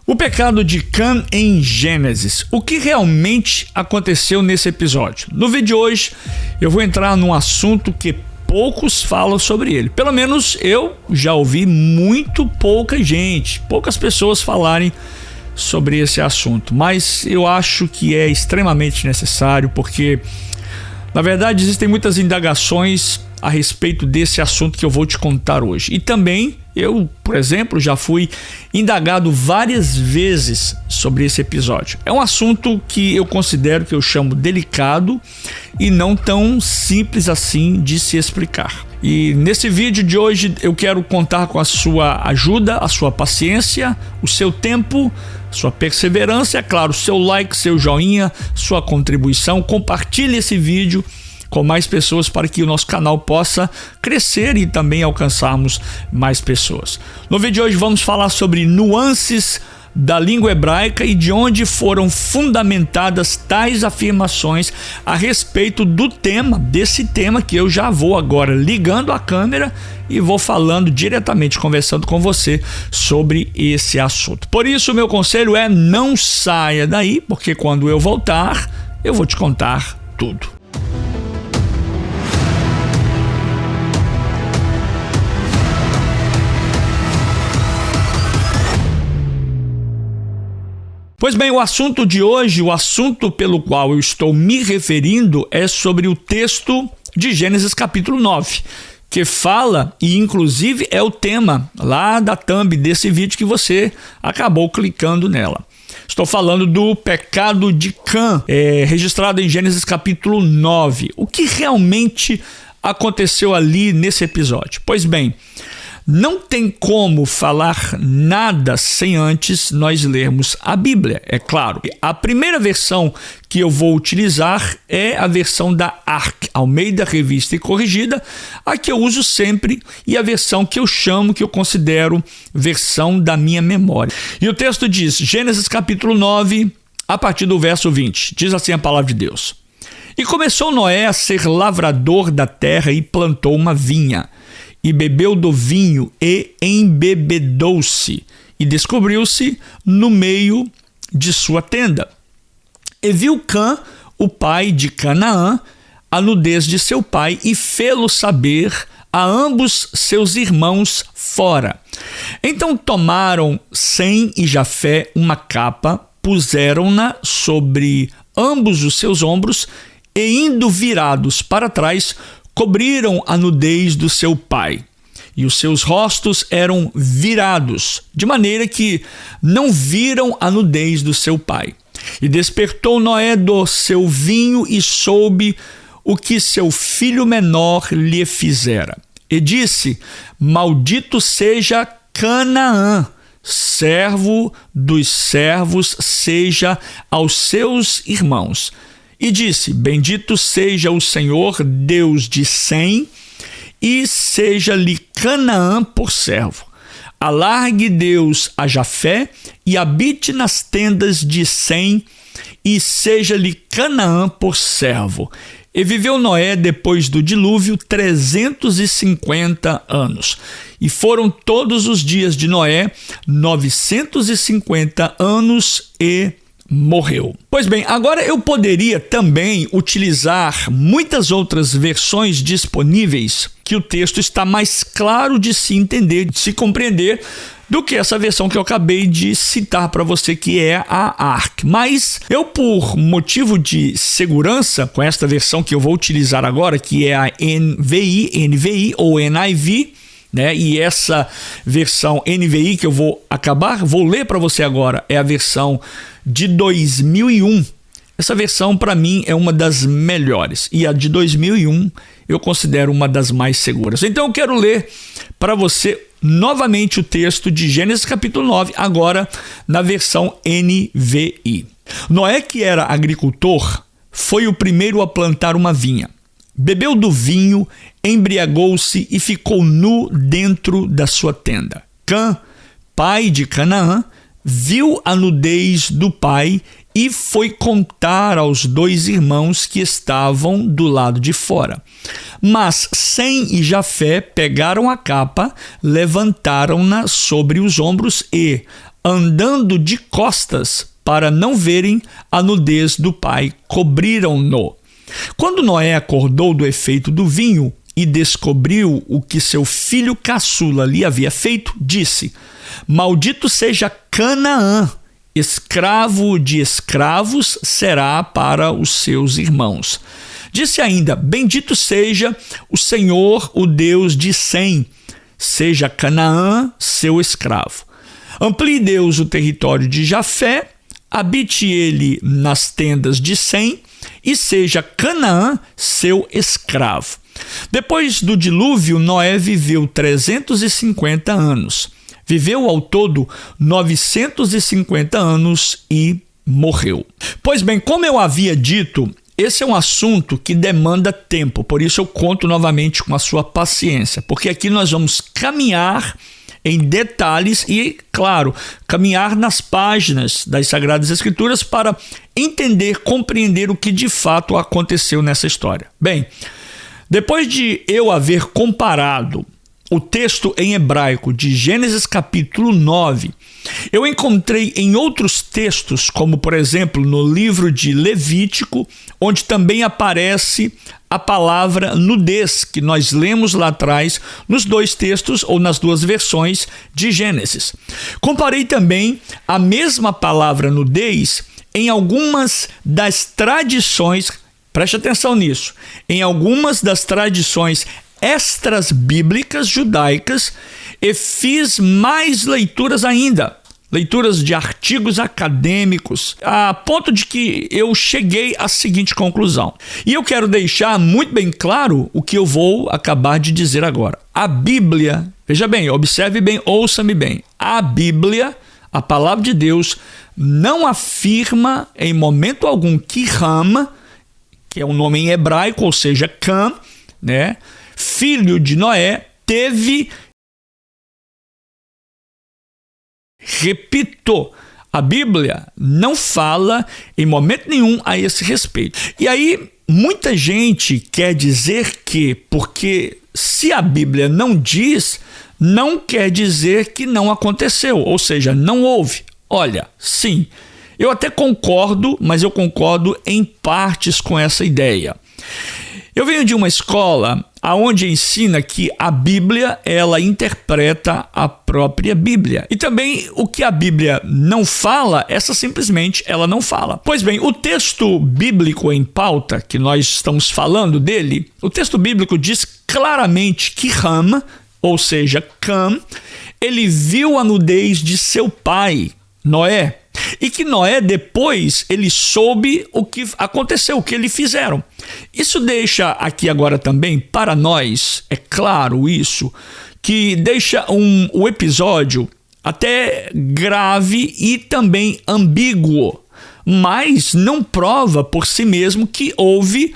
O pecado de Cã em Gênesis. O que realmente aconteceu nesse episódio? No vídeo de hoje, eu vou entrar num assunto que poucos falam sobre ele. Pelo menos eu já ouvi muito poucas pessoas falarem sobre esse assunto. Mas eu acho que é extremamente necessário porque, na verdade, existem muitas indagações a respeito desse assunto que eu vou te contar hoje. E também eu, por exemplo, já fui indagado várias vezes sobre esse episódio. É um assunto que eu considero, que eu chamo delicado e não tão simples assim de se explicar. E nesse vídeo de hoje eu quero contar com a sua ajuda, a sua paciência, o seu tempo, sua perseverança, é claro, seu like, seu joinha, sua contribuição. Compartilhe esse vídeo com mais pessoas para que o nosso canal possa crescer e também alcançarmos mais pessoas. No vídeo de hoje vamos falar sobre nuances da língua hebraica e de onde foram fundamentadas tais afirmações a respeito desse tema que eu já vou agora ligando a câmera e vou falando diretamente, conversando com você sobre esse assunto. Por isso, o meu conselho é: não saia daí, porque quando eu voltar, eu vou te contar tudo. Pois bem, o assunto de hoje, o assunto pelo qual eu estou me referindo é sobre o texto de Gênesis capítulo 9, que fala, e inclusive é o tema lá da thumb desse vídeo que você acabou clicando nela. Estou falando do pecado de Cã, registrado em Gênesis capítulo 9. O que realmente aconteceu ali nesse episódio? Pois bem, não tem como falar nada sem antes nós lermos a Bíblia, é claro. A primeira versão que eu vou utilizar é a versão da ARC, Almeida Revista e Corrigida, a que eu uso sempre, e a versão que eu considero versão da minha memória. E o texto diz, Gênesis capítulo 9, a partir do verso 20, diz assim a palavra de Deus. E começou Noé a ser lavrador da terra e plantou uma vinha, e bebeu do vinho e embebedou-se, e descobriu-se no meio de sua tenda. E viu Cã, o pai de Canaã, a nudez de seu pai, e fê-lo saber a ambos seus irmãos fora. Então tomaram Sem e Jafé uma capa, puseram-na sobre ambos os seus ombros, e indo virados para trás, cobriram a nudez do seu pai, e os seus rostos eram virados, de maneira que não viram a nudez do seu pai. E despertou Noé do seu vinho e soube o que seu filho menor lhe fizera. E disse, maldito seja Canaã, servo dos servos seja aos seus irmãos. E disse, bendito seja o Senhor, Deus de Sem, e seja-lhe Canaã por servo. Alargue Deus a Jafé, e habite nas tendas de Sem, e seja-lhe Canaã por servo. E viveu Noé depois do dilúvio 350 anos. E foram todos os dias de Noé 950 anos e morreu. Pois bem, agora eu poderia também utilizar muitas outras versões disponíveis que o texto está mais claro de se entender, de se compreender, do que essa versão que eu acabei de citar para você, que é a ARC. Mas eu, por motivo de segurança, com esta versão que eu vou utilizar agora, que é a NVI ou NIV, né? E essa versão NVI que eu vou ler para você agora, é a versão de 2001. Essa versão, para mim, é uma das melhores. E a de 2001 eu considero uma das mais seguras. Então eu quero ler para você novamente o texto de Gênesis capítulo 9, agora na versão NVI. Noé, que era agricultor, foi o primeiro a plantar uma vinha. Bebeu do vinho, embriagou-se e ficou nu dentro da sua tenda. Cã, pai de Canaã, viu a nudez do pai e foi contar aos dois irmãos que estavam do lado de fora. Mas Sem e Jafé pegaram a capa, levantaram-na sobre os ombros e, andando de costas para não verem a nudez do pai, cobriram-no. Quando Noé acordou do efeito do vinho e descobriu o que seu filho caçula lhe havia feito, disse: Maldito seja Canaã, escravo de escravos será para os seus irmãos. Disse ainda: Bendito seja o Senhor, o Deus de Sem, seja Canaã seu escravo. Amplie Deus o território de Jafé, habite ele nas tendas de Sem, e seja Canaã seu escravo. Depois do dilúvio, Noé viveu 350 anos. Viveu ao todo 950 anos e morreu. Pois bem, como eu havia dito, esse é um assunto que demanda tempo, por isso eu conto novamente com a sua paciência, porque aqui nós vamos caminhar em detalhes e, claro, caminhar nas páginas das Sagradas Escrituras para entender, compreender o que de fato aconteceu nessa história. Bem, depois de eu haver comparado o texto em hebraico de Gênesis capítulo 9, eu encontrei em outros textos, como por exemplo no livro de Levítico, onde também aparece a palavra nudez, que nós lemos lá atrás nos dois textos ou nas duas versões de Gênesis. Comparei também a mesma palavra nudez em algumas das tradições, preste atenção nisso, em algumas das tradições extras bíblicas judaicas, e fiz mais leituras ainda, leituras de artigos acadêmicos, a ponto de que eu cheguei à seguinte conclusão. E eu quero deixar muito bem claro o que eu vou acabar de dizer agora. A Bíblia, veja bem, observe bem, ouça-me bem, a Bíblia, a palavra de Deus, não afirma em momento algum que Ham, que é um nome em hebraico, ou seja, Cam, né, filho de Noé, teve, repito, a Bíblia não fala em momento nenhum a esse respeito. E aí, muita gente quer dizer que, porque se a Bíblia não diz, não quer dizer que não aconteceu, ou seja, não houve. Olha, sim, eu até concordo, mas eu concordo em partes com essa ideia. Eu venho de uma escola onde ensina que a Bíblia, ela interpreta a própria Bíblia. E também o que a Bíblia não fala, essa simplesmente ela não fala. Pois bem, o texto bíblico em pauta, que nós estamos falando dele, o texto bíblico diz claramente que Ham, ou seja, Cam, ele viu a nudez de seu pai, Noé, e que Noé depois ele soube o que aconteceu, o que eles fizeram. Isso deixa aqui agora também para nós, é claro isso, que deixa o episódio até grave e também ambíguo, mas não prova por si mesmo que houve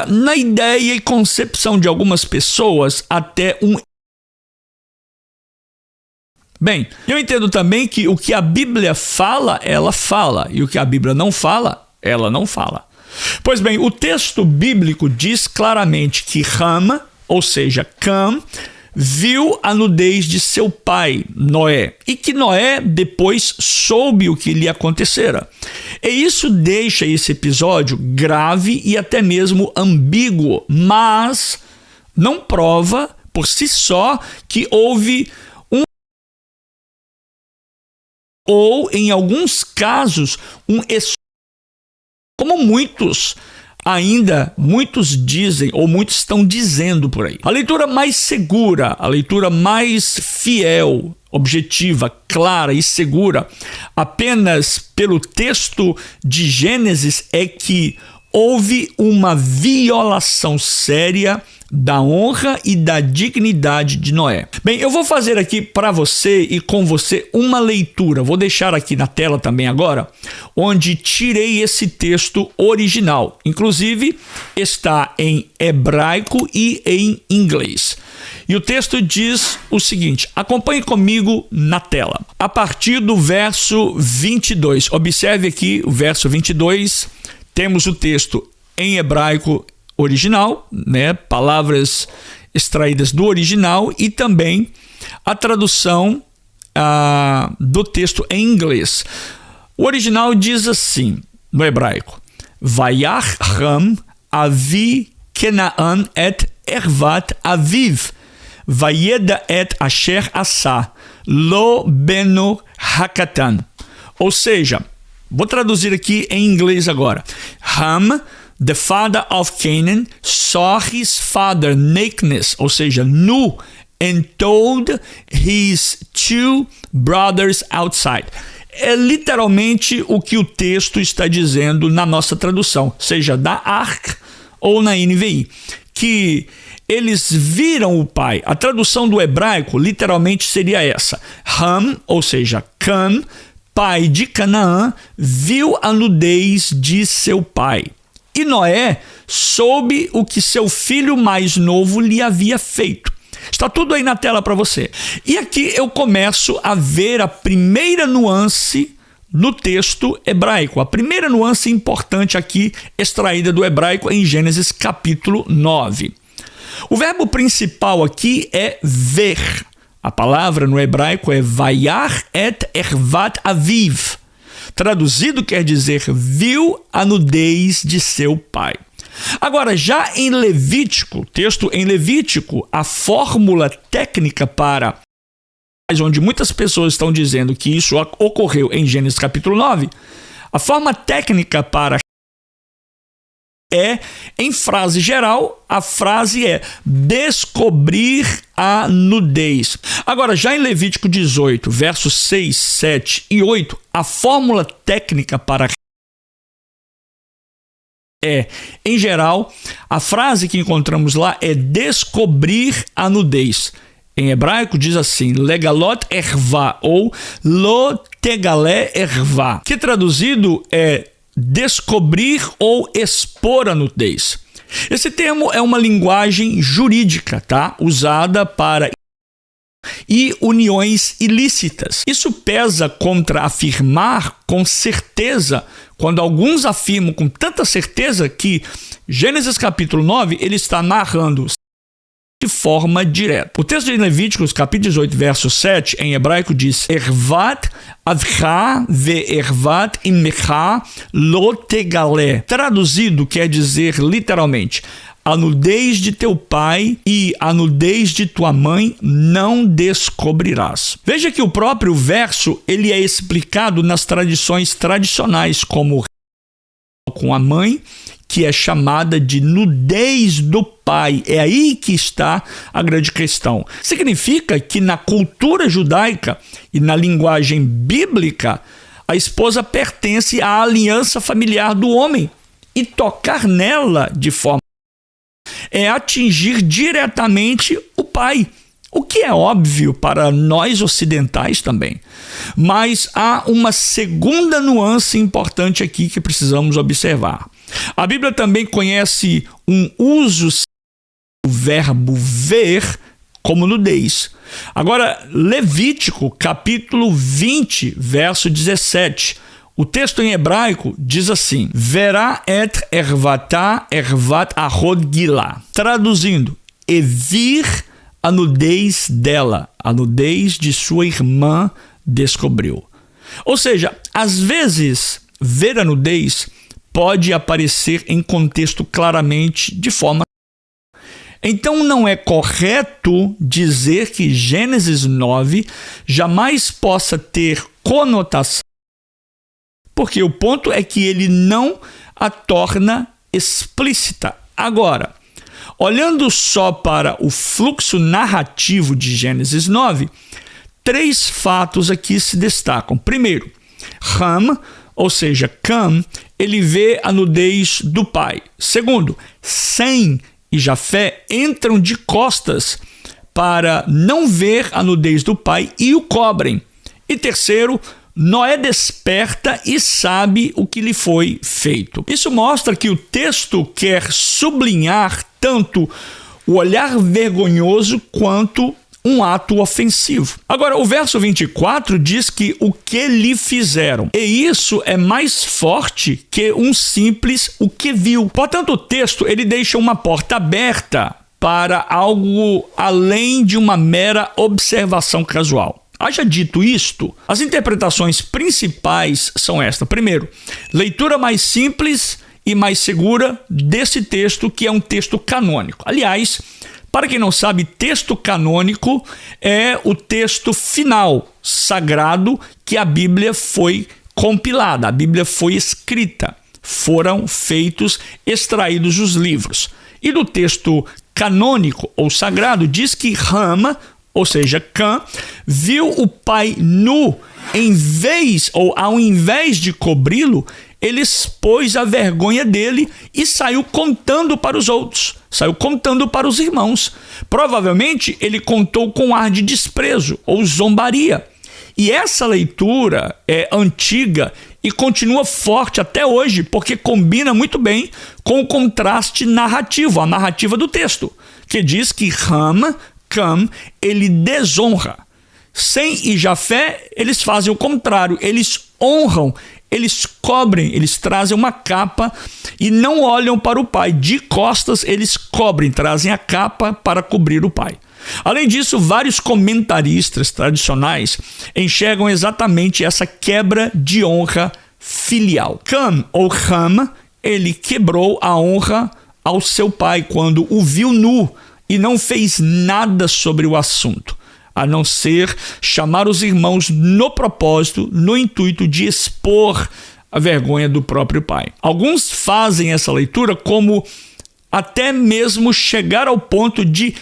na ideia e concepção de algumas pessoas até um. Bem, eu entendo também que o que a Bíblia fala, ela fala, e o que a Bíblia não fala, ela não fala. Pois bem, o texto bíblico diz claramente que Ham, ou seja, Cam, viu a nudez de seu pai, Noé, e que Noé depois soube o que lhe acontecera. E isso deixa esse episódio grave e até mesmo ambíguo, mas não prova por si só que houve ou, em alguns casos, como muitos dizem, ou muitos estão dizendo por aí. A leitura mais segura, a leitura mais fiel, objetiva, clara e segura, apenas pelo texto de Gênesis, é que houve uma violação séria da honra e da dignidade de Noé. Bem, eu vou fazer aqui para você e com você uma leitura. Vou deixar aqui na tela também agora, onde tirei esse texto original. Inclusive, está em hebraico e em inglês. E o texto diz o seguinte, acompanhe comigo na tela. A partir do verso 22, observe aqui o verso 22, temos o texto em hebraico original, né? Palavras extraídas do original e também a tradução do texto em inglês. O original diz assim, no hebraico: Vayach Ham avi Kenaan et ervat aviv, vayeda et asher asa, lo beno hakatan. Ou seja, vou traduzir aqui em inglês agora. Ham, the father of Canaan, saw his father nakedness, ou seja, nu, and told his two brothers outside. É literalmente o que o texto está dizendo na nossa tradução, seja da ARC ou na NVI, que eles viram o pai. A tradução do hebraico literalmente seria essa: Ham, ou seja, Cam, pai de Canaã, viu a nudez de seu pai. E Noé soube o que seu filho mais novo lhe havia feito. Está tudo aí na tela para você. E aqui eu começo a ver a primeira nuance no texto hebraico. A primeira nuance importante aqui, extraída do hebraico em Gênesis capítulo 9. O verbo principal aqui é ver. A palavra no hebraico é vayach et ervat aviv. Traduzido quer dizer viu a nudez de seu pai. Agora, já em Levítico, texto em Levítico, a fórmula técnica para, onde muitas pessoas estão dizendo que isso ocorreu em Gênesis capítulo 9, a forma técnica para é, em frase geral, a frase é descobrir a nudez. Agora, já em Levítico 18, versos 6, 7 e 8, a fórmula técnica para é, em geral, a frase que encontramos lá é descobrir a nudez. Em hebraico diz assim, legalot erva ou lo tegalé erva, que traduzido é descobrir ou expor a nudez. Esse termo é uma linguagem jurídica, tá? Usada para e uniões ilícitas. Isso pesa contra afirmar com certeza, quando alguns afirmam com tanta certeza que Gênesis capítulo 9 ele está narrando de forma direta. O texto de Levíticos, capítulo 18, verso 7, em hebraico diz ervat avcha ve ervat imecha lo tegalé. Traduzido quer dizer literalmente a nudez de teu pai e a nudez de tua mãe não descobrirás. Veja que o próprio verso ele é explicado nas tradições tradicionais, como com a mãe, que é chamada de nudez do pai. É aí que está a grande questão. Significa que na cultura judaica e na linguagem bíblica, a esposa pertence à aliança familiar do homem e tocar nela de forma é atingir diretamente o pai, o que é óbvio para nós ocidentais também. Mas há uma segunda nuance importante aqui que precisamos observar. A Bíblia também conhece um uso do verbo ver como nudez. Agora, Levítico, capítulo 20, verso 17. O texto em hebraico diz assim, verá et ervatá ervat ahod gilá. Traduzindo, e vir a nudez dela, a nudez de sua irmã descobriu. Ou seja, às vezes, ver a nudez pode aparecer em contexto claramente de forma. Então não é correto dizer que Gênesis 9 jamais possa ter conotação, porque o ponto é que ele não a torna explícita. Agora, olhando só para o fluxo narrativo de Gênesis 9, 3 fatos aqui se destacam. Primeiro, Ham, ou seja, Cam, ele vê a nudez do pai. Segundo, Sem e Jafé entram de costas para não ver a nudez do pai e o cobrem. E terceiro, Noé desperta e sabe o que lhe foi feito. Isso mostra que o texto quer sublinhar tanto o olhar vergonhoso quanto um ato ofensivo. Agora, o verso 24 diz que o que lhe fizeram. E isso é mais forte que um simples o que viu. Portanto, o texto ele deixa uma porta aberta para algo além de uma mera observação casual. Haja dito isto, as interpretações principais são estas. Primeiro, leitura mais simples e mais segura desse texto, que é um texto canônico. Aliás, para quem não sabe, texto canônico é o texto final sagrado que a Bíblia foi compilada, a Bíblia foi escrita, foram extraídos os livros. E do texto canônico ou sagrado diz que Rama, ou seja, Cã, viu o pai nu, ao invés de cobri-lo, ele expôs a vergonha dele e saiu contando para os outros, saiu contando para os irmãos. Provavelmente ele contou com ar de desprezo ou zombaria. E essa leitura é antiga e continua forte até hoje, porque combina muito bem com o contraste narrativo, a narrativa do texto, que diz que Cã, ele desonra. Sem e Jafé, eles fazem o contrário, eles honram, eles cobrem, eles trazem uma capa e não olham para o pai. De costas, eles cobrem, trazem a capa para cobrir o pai. Além disso, vários comentaristas tradicionais enxergam exatamente essa quebra de honra filial. Cã, ou Ham, ele quebrou a honra ao seu pai quando o viu nu e não fez nada sobre o assunto, a não ser chamar os irmãos no propósito, no intuito de expor a vergonha do próprio pai. Alguns fazem essa leitura como até mesmo chegar ao ponto de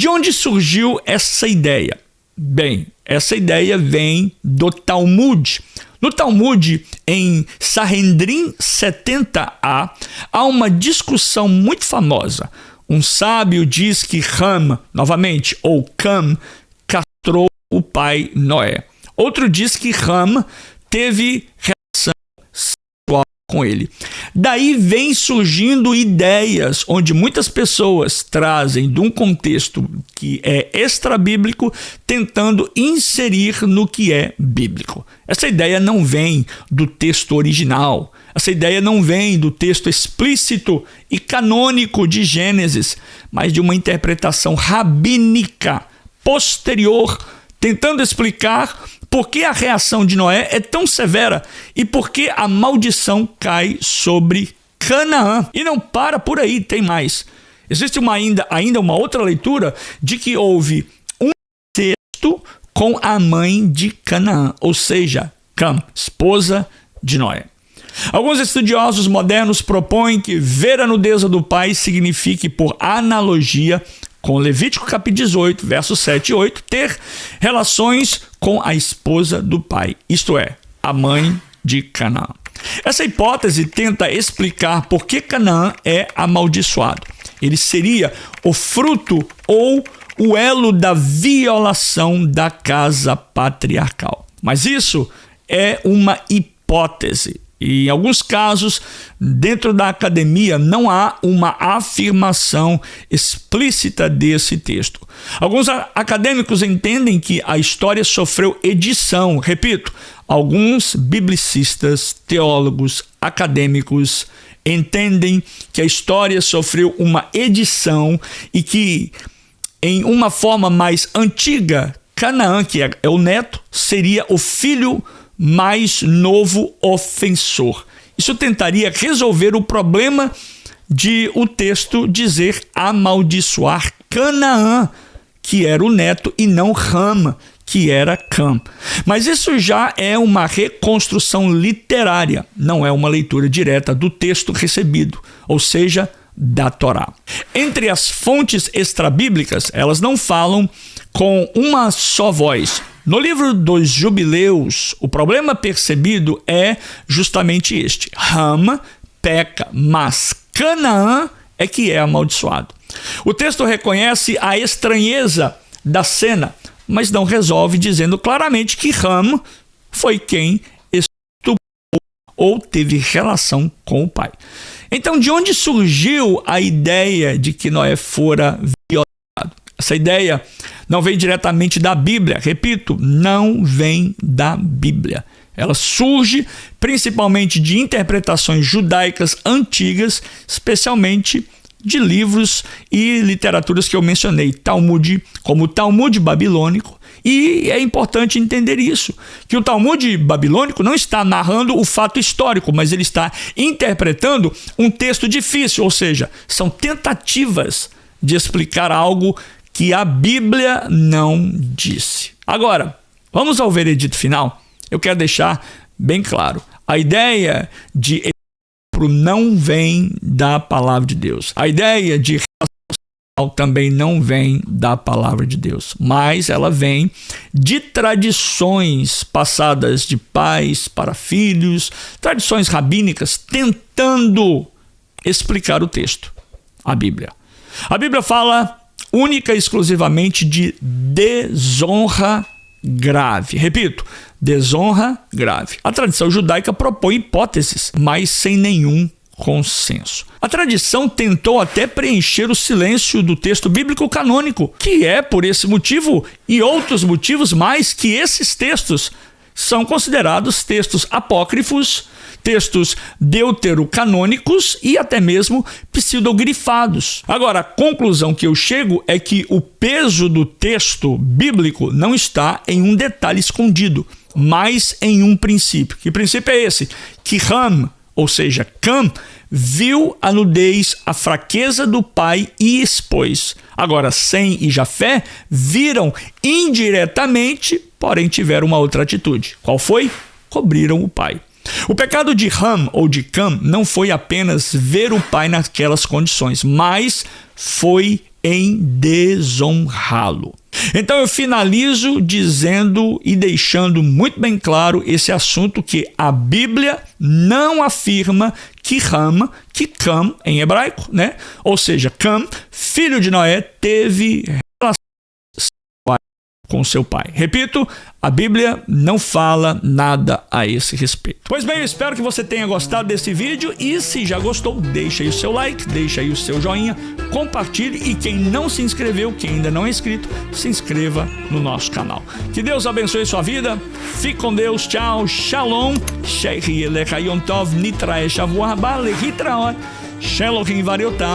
onde surgiu essa ideia? Bem, essa ideia vem do Talmud. No Talmud, em Sanhedrin 70a, há uma discussão muito famosa. Um sábio diz que Ham, novamente, ou Cã, castrou o pai Noé. Outro diz que Ham teve relação sexual com ele. Daí vem surgindo ideias onde muitas pessoas trazem de um contexto que é extra-bíblico, tentando inserir no que é bíblico. Essa ideia não vem do texto original, essa ideia não vem do texto explícito e canônico de Gênesis, mas de uma interpretação rabínica posterior, tentando explicar por que a reação de Noé é tão severa e por que a maldição cai sobre Canaã. E não para por aí, tem mais. Existe ainda uma outra leitura de que houve um incesto com a mãe de Canaã, ou seja, Cã, esposa de Noé. Alguns estudiosos modernos propõem que ver a nudez do pai signifique, por analogia com Levítico capítulo 18, versos 7 e 8, ter relações com a esposa do pai, isto é, a mãe de Canaã. Essa hipótese tenta explicar por que Canaã é amaldiçoado. Ele seria o fruto ou o elo da violação da casa patriarcal. Mas isso é uma hipótese. E em alguns casos, dentro da academia, não há uma afirmação explícita desse texto. Alguns acadêmicos entendem que a história sofreu edição. Repito, alguns biblicistas, teólogos, acadêmicos entendem que a história sofreu uma edição e que, em uma forma mais antiga, Canaã, que é o neto, seria o filho mais novo ofensor. Isso tentaria resolver o problema de o texto dizer amaldiçoar Canaã, que era o neto, e não Rama, que era Cã. Mas isso já é uma reconstrução literária, não é uma leitura direta do texto recebido, ou seja, da Torá. Entre as fontes extrabíblicas, elas não falam com uma só voz. No livro dos Jubileus, o problema percebido é justamente este. Rama peca, mas Canaã é que é amaldiçoado. O texto reconhece a estranheza da cena, mas não resolve dizendo claramente que Rama foi quem estuprou ou teve relação com o pai. Então, de onde surgiu a ideia de que Noé fora violado? Essa ideia não vem diretamente da Bíblia. Repito, não vem da Bíblia. Ela surge principalmente de interpretações judaicas antigas, especialmente de livros e literaturas que eu mencionei, Talmud, como o Talmud babilônico. E é importante entender isso, que o Talmud babilônico não está narrando o fato histórico, mas ele está interpretando um texto difícil, ou seja, são tentativas de explicar algo que a Bíblia não disse. Agora, vamos ao veredito final. Eu quero deixar bem claro, a ideia de não vem da palavra de Deus. A ideia de também não vem da palavra de Deus, mas ela vem de tradições passadas de pais para filhos, tradições rabínicas tentando explicar o texto, a Bíblia. A Bíblia fala única e exclusivamente de desonra grave. Repito, desonra grave. A tradição judaica propõe hipóteses, mas sem nenhum consenso. A tradição tentou até preencher o silêncio do texto bíblico canônico, que é por esse motivo e outros motivos mais que esses textos são considerados textos apócrifos, textos deuterocanônicos e até mesmo pseudogrifados. Agora, a conclusão que eu chego é que o peso do texto bíblico não está em um detalhe escondido, mas em um princípio. Que princípio é esse? Que Ham, ou seja, Cam, viu a nudez, a fraqueza do pai e expôs. Agora, Sem e Jafé viram indiretamente, porém tiveram uma outra atitude. Qual foi? Cobriram o pai. O pecado de Ham ou de Cam não foi apenas ver o pai naquelas condições, mas foi em desonrá-lo. Então eu finalizo dizendo e deixando muito bem claro esse assunto, que a Bíblia não afirma que Cam em hebraico, né? Ou seja, Cam, filho de Noé, teve relação com seu pai. Repito, a Bíblia não fala nada a esse respeito. Pois bem, eu espero que você tenha gostado desse vídeo e se já gostou, deixa aí o seu like, deixa aí o seu joinha, compartilhe e quem não se inscreveu, quem ainda não é inscrito, se inscreva no nosso canal. Que Deus abençoe sua vida, fique com Deus, tchau, shalom,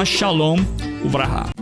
shalom uvraha.